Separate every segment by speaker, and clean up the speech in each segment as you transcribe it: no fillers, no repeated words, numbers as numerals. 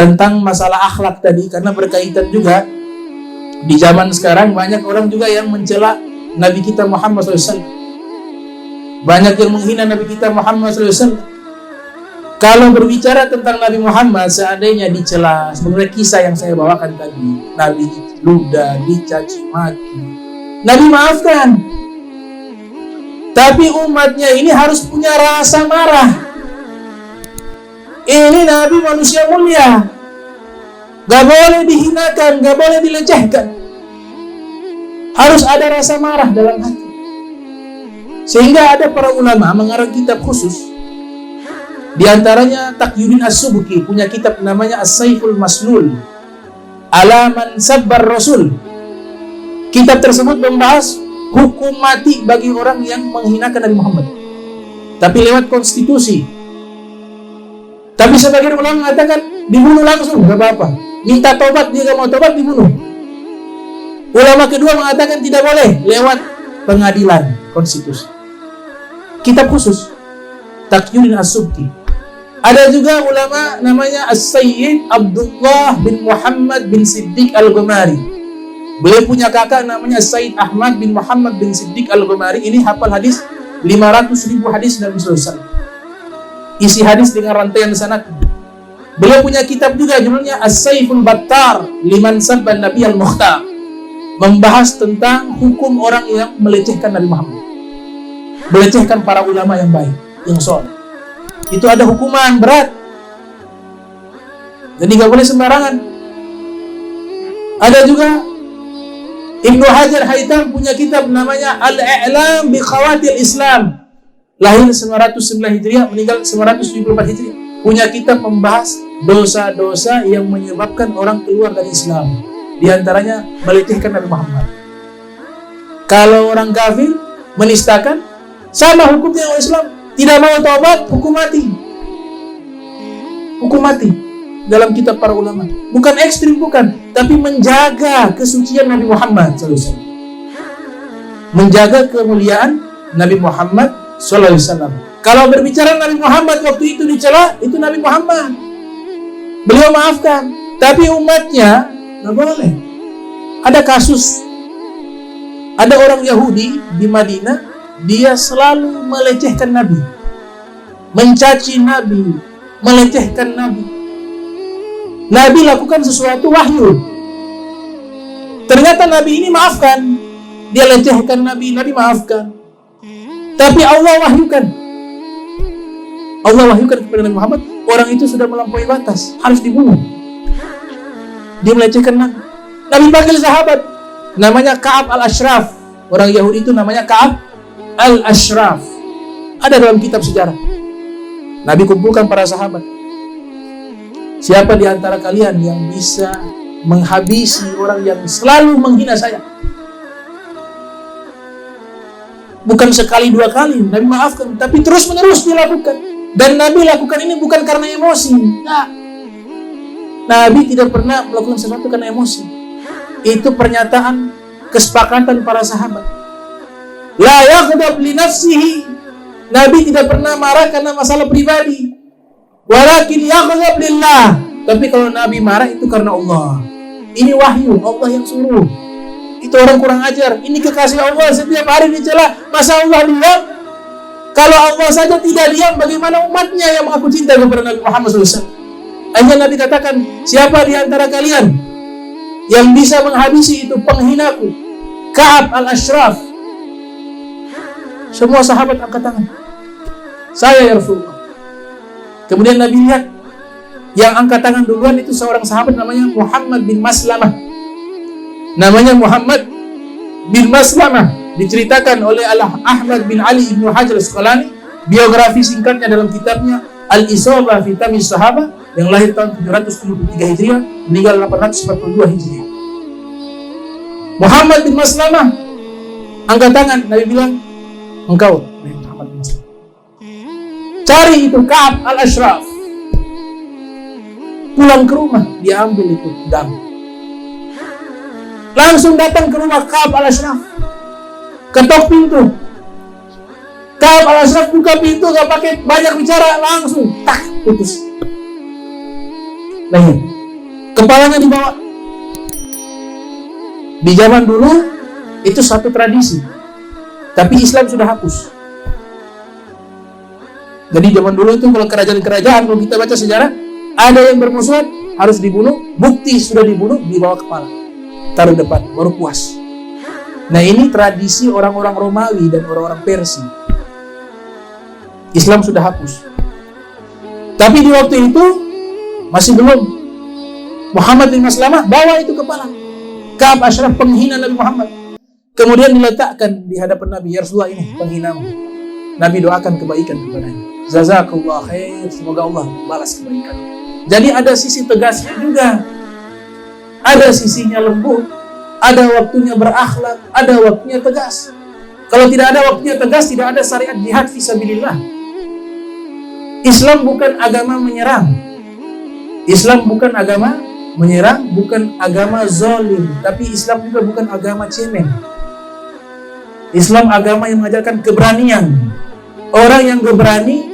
Speaker 1: tentang masalah akhlak tadi, karena berkaitan juga di zaman sekarang banyak orang juga yang mencela Nabi kita Muhammad SAW. Banyak yang menghina Nabi kita Muhammad SAW. Kalau berbicara tentang Nabi Muhammad, seandainya dicela, sebenarnya kisah yang saya bawakan tadi, Nabi ludah, dicaci maki, Nabi maafkan. Tapi umatnya ini harus punya rasa marah. Ini Nabi manusia mulia, gak boleh dihinakan, gak boleh dilecehkan. Harus ada rasa marah dalam hati. Sehingga ada para ulama mengarang kitab khusus. Di antaranya Taqiyuddin As-Subki punya kitab namanya As-Saiful Maslul ala man sabbar Rasul. Kitab tersebut membahas hukum mati bagi orang yang menghinakan Nabi Muhammad, tapi lewat konstitusi. Tapi sebagian ulama mengatakan dibunuh langsung, gak apa-apa. Minta tobat, dia gak mau tobat, dibunuh. Ulama kedua mengatakan tidak boleh, lewat pengadilan konstitusi. Kitab khusus Taqiyuddin As-Subki. Ada juga ulama namanya As-Sayyid Abdullah bin Muhammad bin Siddiq Al-Ghumari. Beliau punya kakak namanya Sayyid Ahmad bin Muhammad bin Siddiq Al-Ghumari. Ini hafal hadis 500.000 hadis Nabi SAW. Isi hadis dengan rantaian sanad. Beliau punya kitab juga judulnya As-Saiful Battar liman sabban Nabi Al-Mukhtar, membahas tentang hukum orang yang melecehkan Nabi Muhammad, melecehkan para ulama yang baik, yang soleh. Itu ada hukuman berat. Jadi gak boleh sembarangan. Ada juga Ibnu Hajar Haytham punya kitab namanya Al-I'lam bi Khawatir Islam. Lahir 909 Hijriah, meninggal 974 Hijriah. Punya kitab membahas dosa-dosa yang menyebabkan orang keluar dari Islam. Di antaranya melecehkan Nabi Muhammad. Kalau orang kafir menistakan, sama hukumnya orang Islam. Tidak mau taubat, hukum mati. Hukum mati dalam kitab para ulama. Bukan ekstrim, bukan, tapi menjaga kesucian Nabi Muhammad SAW. Menjaga kemuliaan Nabi Muhammad SAW. Kalau berbicara Nabi Muhammad waktu itu dicela, itu Nabi Muhammad. Beliau maafkan, tapi umatnya nggak boleh. Ada kasus, ada orang Yahudi di Madinah, dia selalu melecehkan Nabi, mencaci Nabi, melecehkan Nabi. Nabi lakukan sesuatu wahyu. Ternyata Nabi ini maafkan. Dia lecehkan Nabi, Nabi maafkan. Tapi Allah wahyukan. Allah wahyukan kepada Nabi Muhammad, orang itu sudah melampaui batas, harus dibunuh. Dia melecehkan Nabi. Nabi panggil sahabat, namanya Ka'ab Al-Ashraf. Orang Yahudi itu namanya Ka'ab Al-Ashraf. Ada dalam kitab sejarah. Nabi kumpulkan para sahabat. Siapa di antara kalian yang bisa menghabisi orang yang selalu menghina saya? Bukan sekali dua kali Nabi maafkan, tapi terus menerus dilakukan. Dan Nabi lakukan ini bukan karena emosi. Nah, Nabi tidak pernah melakukan sesuatu karena emosi. Itu pernyataan kesepakatan para sahabat. La yaghdab li nafsihi. Nabi tidak pernah marah karena masalah pribadi. Walakin yaghdab lillah. Tapi kalau Nabi marah itu karena Allah. Ini wahyu, Allah yang suruh. Itu orang kurang ajar. Ini kekasih Allah, setiap hari dicela. Masa Allah diam? Kalau Allah saja tidak diam, bagaimana umatnya yang mengaku cinta kepada Nabi Muhammad SAW? Akhirnya Nabi katakan, siapa di antara kalian yang bisa menghabisi itu penghinaku, Ka'ab Al-Ashraf? Semua sahabat angkat tangan. Saya ya Rasulullah. Kemudian Nabi lihat, yang angkat tangan duluan itu seorang sahabat namanya Muhammad bin Maslamah. Namanya Muhammad bin Maslamah. Diceritakan oleh Ahmad bin Ali Ibnu Hajar Asqalani, biografi singkatnya dalam kitabnya Al-Isabah fi Tamyiz Sahabah, yang lahir tahun 773 Hijriah, meninggal 842 Hijriah. Muhammad bin Maslamah angkat tangan. Nabi bilang, engkau Muhammad bin Maslamah, cari itu Ka'ab Al-Ashraf. Pulang ke rumah, dia ambil itu pedang. Langsung datang ke rumah Ka'ab Al-Ashraf, ketok pintu. Ka'ab Al-Ashraf buka pintu, gak pakai banyak bicara, langsung tak putus. leher. Kepalanya dibawa. Di zaman dulu itu satu tradisi, tapi Islam sudah hapus. Jadi zaman dulu itu kalau kerajaan-kerajaan, kalau kita baca sejarah, ada yang bermusuhan harus dibunuh, bukti sudah dibunuh, dibawa kepala, taruh depan, baru puas. Nah ini tradisi orang-orang Romawi dan orang-orang Persia. Islam sudah hapus. Tapi di waktu itu masih belum. Muhammad bin Maslamah bawa itu kepala Ka'ab Ashraf, penghina Nabi Muhammad. Kemudian diletakkan di hadapan Nabi, ya Rasulullah, ini penghinamu. Nabi doakan kebaikan kepadanya. Jazakallah khair, semoga Allah balas kebaikan. Jadi ada sisi tegasnya juga. Ada sisinya lembut, ada waktunya berakhlak, ada waktunya tegas. Kalau tidak ada waktunya tegas, tidak ada syariat jihad fisabilillah. Islam bukan agama menyerang. Islam bukan agama menyerang, bukan agama zalim, tapi Islam juga bukan agama cemen. Islam agama yang mengajarkan keberanian. Orang yang berani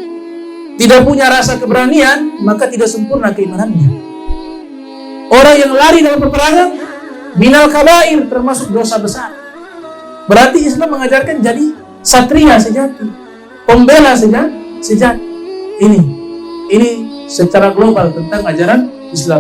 Speaker 1: tidak punya rasa keberanian, maka tidak sempurna keimanannya. Orang yang lari dalam peperangan, minal kabair, termasuk dosa besar. Berarti Islam mengajarkan jadi satria sejati, pembela sejati. Ini secara global tentang ajaran Islam.